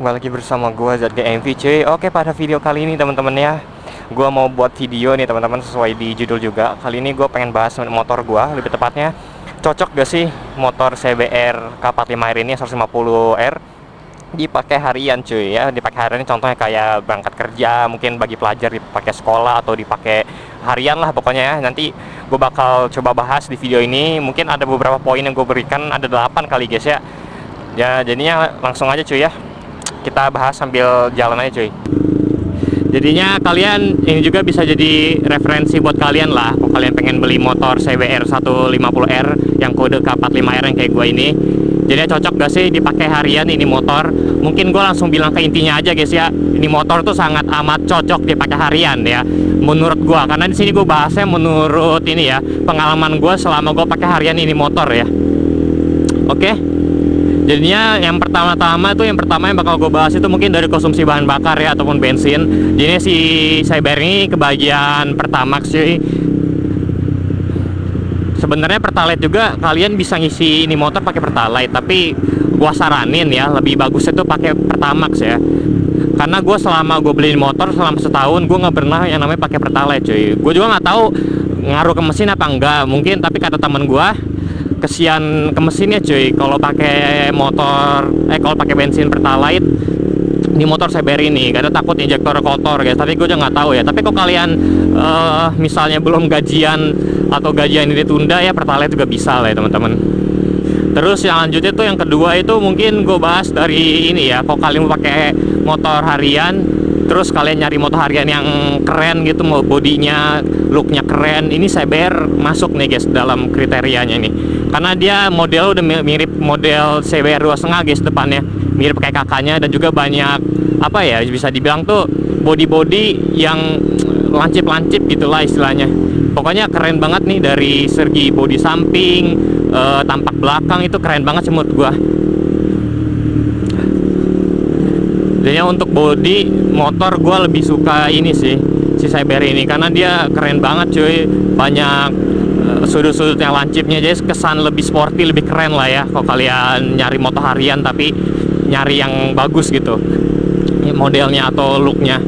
kembali lagi bersama gua ZGMV cuy. Oke, pada video kali ini teman-teman ya, gua mau buat video nih teman-teman, sesuai di judul juga. Kali ini gua pengen bahas motor gua, lebih tepatnya cocok gak sih motor CBR K45R ini 150R dipakai harian cuy ya. Dipakai harian contohnya kayak berangkat kerja, mungkin bagi pelajar dipakai sekolah atau dipakai harian lah pokoknya ya. Nanti gue bakal coba bahas di video ini. Mungkin ada beberapa poin yang gue berikan, ada 8 kali guys ya. Ya jadinya langsung aja cuy ya, kita bahas sambil jalan aja cuy. Jadinya kalian ini juga bisa jadi referensi buat kalian lah. Kalau kalian pengen beli motor CBR 150R yang kode K45R yang kayak gue ini, jadi cocok gak sih dipakai harian ini motor? Mungkin gue langsung bilang ke intinya aja guys ya, ini motor tuh sangat amat cocok dipakai harian ya, menurut gue. Karena di sini gue bahasnya menurut ini ya, pengalaman gue selama gue pakai harian ini motor ya. Oke. Jadinya yang pertama yang bakal gue bahas itu mungkin dari konsumsi bahan bakar ya, ataupun bensin. Jadi si CBR ini kebagian Pertamax cuy. Sebenarnya Pertalite juga kalian bisa ngisi ini motor pakai Pertalite, tapi gua saranin ya lebih bagus itu pakai Pertamax ya. Karena gue selama gue beliin motor selama setahun, gue nggak pernah yang namanya pakai Pertalite cuy. Gue juga nggak tahu ngaruh ke mesin apa enggak, mungkin, tapi kata teman gue kesian ke mesinnya cuy kalau pakai motor kalau pakai bensin Pertalite di motor CBR ini, karena takut injektor kotor guys. Tapi gue juga nggak tahu ya. Tapi kalau kalian misalnya belum gajian atau gajian ini ditunda ya, Pertalite juga bisa lah ya teman-teman. Terus yang lanjutnya tuh yang kedua itu mungkin gue bahas dari ini ya, kalau kalian mau pakai motor harian, terus kalian nyari motor harian yang keren gitu, mau bodinya, looknya keren, ini CBR masuk nih guys dalam kriterianya ini. Karena dia model udah mirip model CBR 2.5 guys depannya, mirip kayak kakaknya, dan juga banyak apa ya, bisa dibilang tuh body yang lancip-lancip gitulah istilahnya. Pokoknya keren banget nih dari segi body samping, tampak belakang itu keren banget sih menurut gua. Jadi untuk body motor gue lebih suka ini sih, si CBR ini, karena dia keren banget cuy. Banyak sudut-sudutnya lancipnya, jadi kesan lebih sporty, lebih keren lah ya. Kalau kalian nyari motor harian tapi nyari yang bagus gitu modelnya atau looknya.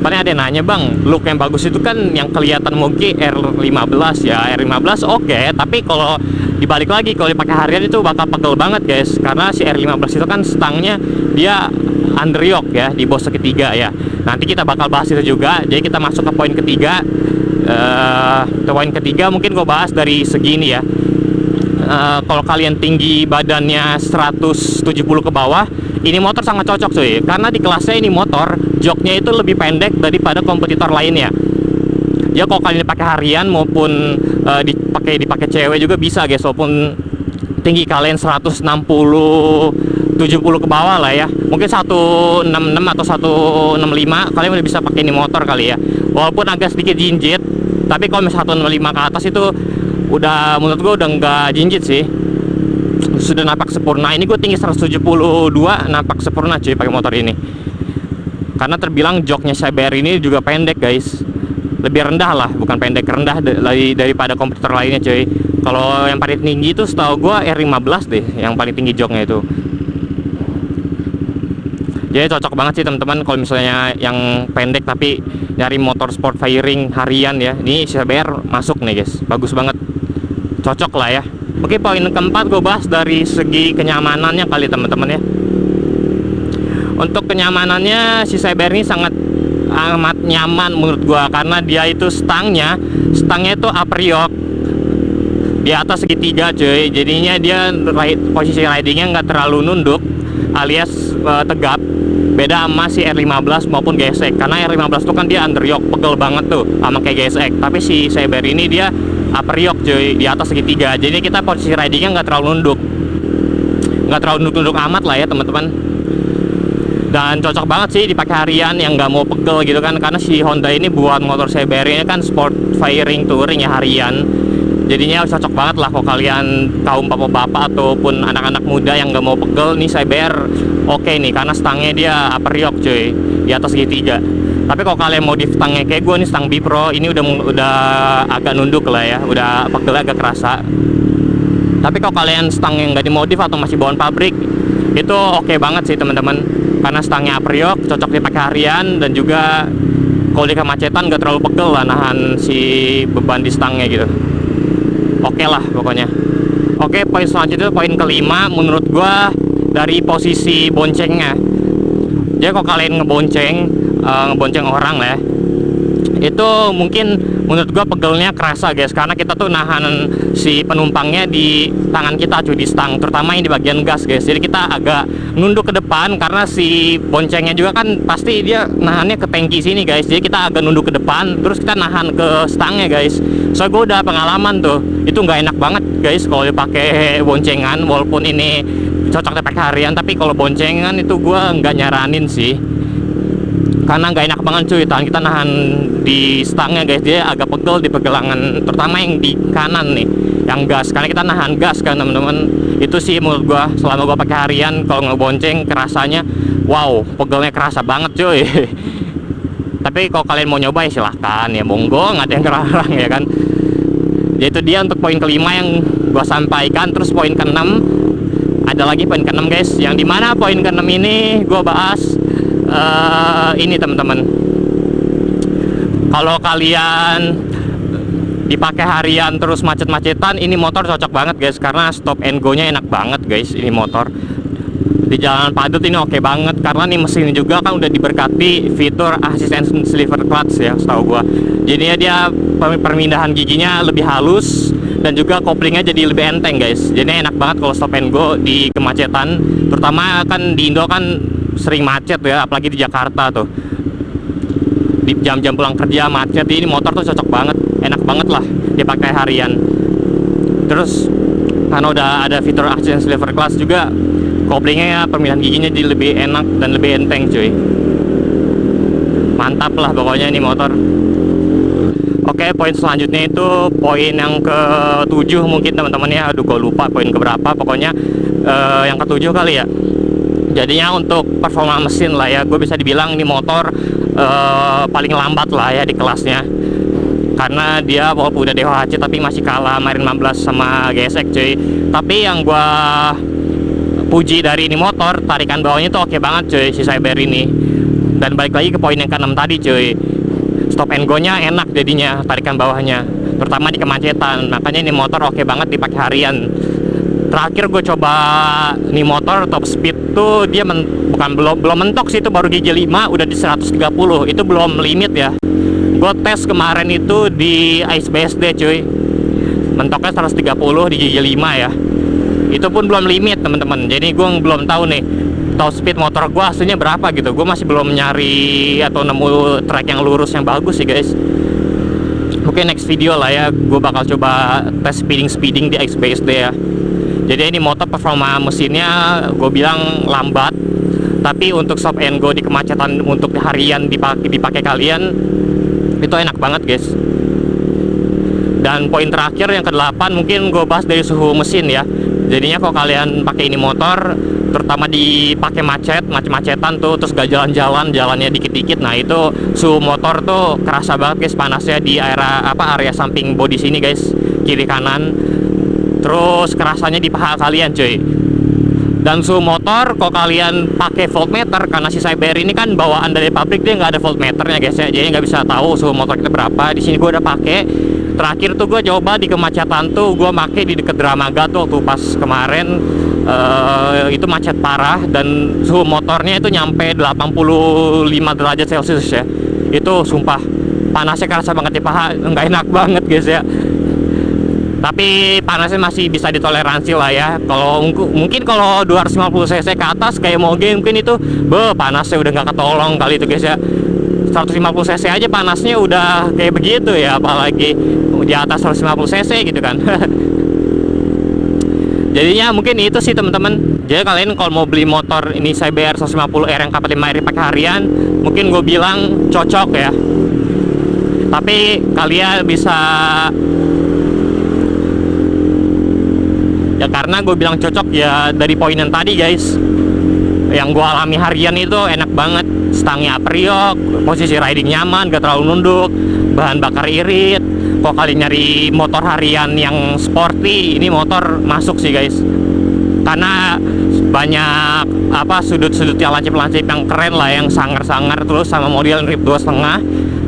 Paling ada yang nanya, bang, look yang bagus itu kan yang kelihatan mungkin R15 ya. R15 oke, tapi kalau dibalik lagi, kalau dipakai harian itu bakal pegel banget guys. Karena si R15 itu kan stangnya dia underyoke ya, di bos ketiga ya. Nanti kita bakal bahas itu juga. Jadi kita masuk ke poin ketiga. Poin ketiga mungkin gue bahas dari segini ya. Kalau kalian tinggi badannya 170 ke bawah, ini motor sangat cocok cuy. Karena di kelasnya ini motor joknya itu lebih pendek daripada kompetitor lainnya. Ya kalau kalian dipakai harian maupun dipakai cewek juga bisa guys, walaupun tinggi kalian 160 70 ke bawah lah ya, mungkin 166 atau 165 kalian udah bisa pakai ini motor kali ya. Walaupun agak sedikit jinjit, tapi kalau misalnya 165 ke atas itu udah, menurut gue udah nggak jinjit sih, sudah nampak sempurna. Ini gue tinggi 172, nampak sempurna cuy pakai motor ini. Karena terbilang joknya CBR ini juga pendek guys, lebih rendah lah, bukan pendek, rendah daripada kompetitor lainnya cuy. Kalau yang paling tinggi itu setahu gue R15 deh, yang paling tinggi joknya itu. Jadi cocok banget sih teman-teman kalau misalnya yang pendek tapi nyari motor sport firing harian ya. Ini CBR masuk nih guys, bagus banget, cocok lah ya. Oke, poin keempat gue bahas dari segi kenyamanannya kali teman-teman ya. Untuk kenyamanannya si CBR ini sangat amat nyaman menurut gue, karena dia itu stangnya itu upper yoke di atas segitiga cuy. Jadinya dia posisi ridingnya nggak terlalu nunduk alias tegap. Beda sama si R15 maupun GSX, karena R15 tuh kan dia underyoke, pegel banget tuh sama kayak GSX. Tapi si CBR ini dia upper yoke cuy, di atas segitiga. Jadi kita posisi ridingnya nggak terlalu nunduk, amat lah ya teman-teman. Dan cocok banget sih dipakai harian yang nggak mau pegel gitu kan, karena si Honda ini buat motor CBR ini kan sport firing touring ya, harian. Jadinya cocok banget lah kalau kalian kaum bapak-bapak ataupun anak-anak muda yang nggak mau pegel. Nih CBR oke nih, karena stangnya dia upper yoke cuy, di atas segitiga. Tapi kalau kalian modif stangnya kayak gue nih, stang Bipro ini udah agak nunduk lah ya, udah pegelnya agak kerasa. Tapi kalau kalian stang yang nggak dimodif atau masih bawaan pabrik, itu oke banget sih teman-teman. karena stangnya Apriok, cocok dipakai harian, dan juga kalau di kemacetan gak terlalu pegel lah nahan si beban di stangnya gitu. Oke lah pokoknya. Oke, poin selanjutnya poin kelima menurut gua dari posisi boncengnya. Jadi kalau kalian ngebonceng orang lah ya, itu mungkin menurut gua pegelnya kerasa guys, karena kita tuh nahan si penumpangnya di tangan kita cuy, di stang, terutama yang di bagian gas guys. Jadi kita agak nunduk ke depan karena si boncengnya juga kan pasti dia nahannya ke tangki sini guys. Jadi kita agak nunduk ke depan, terus kita nahan ke stangnya guys. So gue udah pengalaman tuh, itu nggak enak banget guys kalau dipakai boncengan. Walaupun ini cocok dipakai harian, tapi kalau boncengan itu gue nggak nyaranin sih, karena nggak enak banget cuy, tangan kita nahan di stangnya guys. Dia agak pegel di pergelangan, terutama yang di kanan nih, yang gas, karena kita nahan gas kan teman-teman. Itu sih menurut gua selama gua pakai harian, kalau ngebonceng kerasanya wow, pegelnya kerasa banget cuy. Tapi kalau kalian mau nyoba ya silahkan ya, monggo, nggak ada yang ngelarang ya kan. Ya itu dia untuk poin kelima yang gua sampaikan. Terus poin keenam, ada lagi poin keenam guys, yang dimana poin keenam ini gua bahas ini teman-teman. Kalau kalian dipakai harian terus macet-macetan, ini motor cocok banget guys, karena stop and go nya enak banget guys. Ini motor di jalan padat ini oke banget, karena nih mesin juga kan udah diberkati fitur assistant sliver clutch ya setahu gua. Jadinya dia permindahan giginya lebih halus, dan juga koplingnya jadi lebih enteng guys. Jadi enak banget kalau stop and go di kemacetan, terutama kan di Indo kan sering macet ya, apalagi di Jakarta tuh di jam-jam pulang kerja macet. Ini motor tuh cocok banget, enak banget lah dipakai harian. Terus karena udah ada fitur assistant sliver clutch juga, koplingnya ya, permindahan giginya jadi lebih enak dan lebih enteng cuy. Mantap lah pokoknya ini motor. Oke, poin selanjutnya itu poin yang ke-7 mungkin teman-teman ya. Aduh gue lupa poin keberapa, pokoknya yang ke-7 kali ya. Jadinya untuk performa mesin lah ya, gue bisa dibilang ini motor paling lambat lah ya di kelasnya, karena dia walaupun udah DOHC tapi masih kalah Marin 15 sama GSX cuy. Tapi yang gue puji dari ini motor, tarikan bawahnya tuh oke banget cuy si Cyber ini. Dan balik lagi ke poin yang ke-6 tadi cuy, stop and go nya enak jadinya, tarikan bawahnya, terutama di kemacetan. Makanya ini motor oke banget dipakai harian. Terakhir gue coba nih motor top speed tuh dia belum mentok sih, itu baru gigi 5 udah di 130. Itu belum limit ya. Gue tes kemarin itu di Ice BSD cuy, mentoknya 130 di gigi 5 ya. Itu pun belum limit teman-teman. Jadi gue belum tahu nih top speed motor gue aslinya berapa gitu. Gue masih belum nyari atau nemu track yang lurus yang bagus sih guys. Mungkin next video lah ya, gue bakal coba tes speeding di Ice BSD ya. Jadi ini motor performa mesinnya gue bilang lambat, tapi untuk stop and go di kemacetan untuk harian dipakai kalian itu enak banget guys. Dan poin terakhir yang ke-8 mungkin gue bahas dari suhu mesin ya. Jadinya kalau kalian pakai ini motor, terutama dipakai macet-macetan tuh, terus gak jalan-jalan, jalannya dikit-dikit, nah itu suhu motor tuh kerasa banget guys panasnya di area samping bodi sini guys, kiri kanan. Terus kerasanya di paha kalian cuy. Dan suhu motor kalau kalian pakai voltmeter, karena si Cyber ini kan bawaan dari pabrik, dia nggak ada voltmeternya guys ya, jadi nggak bisa tahu suhu motor kita berapa. Di sini gue udah pakai. Terakhir tuh gue coba di kemacetan tuh gue pakai di deket Dramaga tuh waktu pas kemarin. Itu macet parah dan suhu motornya itu nyampe 85 derajat Celcius ya. Itu sumpah panasnya kerasa banget di paha, nggak enak banget guys ya. Tapi panasnya masih bisa ditoleransi lah ya. Kalau mungkin kalau 250 cc ke atas kayak Moge mungkin itu panasnya udah nggak ketolong kali itu guys ya. 150 cc aja panasnya udah kayak begitu ya, apalagi di atas 150 cc gitu kan. Jadinya mungkin itu sih teman-teman. Jadi kalian kalau mau beli motor ini CBR 150R yang K45R pakai harian, mungkin gue bilang cocok ya. Tapi kalian bisa ya, karena gue bilang cocok ya dari poin yang tadi guys, yang gue alami harian itu enak banget. Stangnya Apriok, posisi riding nyaman, gak terlalu nunduk, bahan bakar irit. Kalau kalian nyari motor harian yang sporty, ini motor masuk sih guys. Karena banyak apa sudut-sudutnya lancip-lancip yang keren lah, yang sangar-sangar, terus sama model rip 2,5,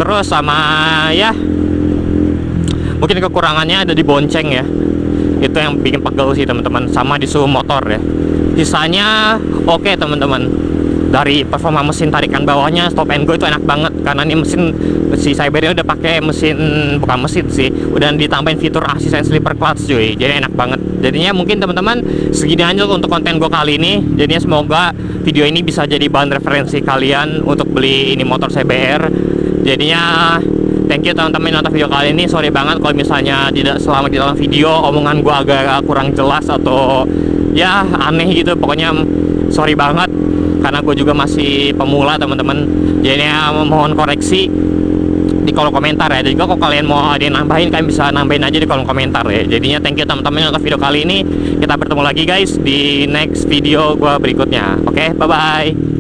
terus sama ya mungkin kekurangannya ada di bonceng ya, itu yang bikin pegel sih teman-teman, sama di suhu motor ya. Sisanya oke teman-teman, dari performa mesin tarikan bawahnya stop and go itu enak banget, karena ini mesin si Cyber ini udah pakai mesin, bukan mesin sih, udah ditambahin fitur asisten sleeper clutch cuy, jadi enak banget. Jadinya mungkin teman-teman segini aja untuk konten gue kali ini. Jadinya semoga video ini bisa jadi bahan referensi kalian untuk beli ini motor CBR. Jadinya thank you teman-teman yang nonton video kali ini. Sorry banget kalau misalnya tidak selama di dalam video omongan gue agak kurang jelas atau ya aneh gitu, pokoknya sorry banget, karena gue juga masih pemula teman-teman. Jadinya mohon koreksi di kolom komentar ya. Jadi juga kalau kalian mau ada yang nambahin, kalian bisa nambahin aja di kolom komentar ya. Jadinya thank you teman-teman yang nonton video kali ini. Kita bertemu lagi guys di next video gue berikutnya. Oke, bye bye.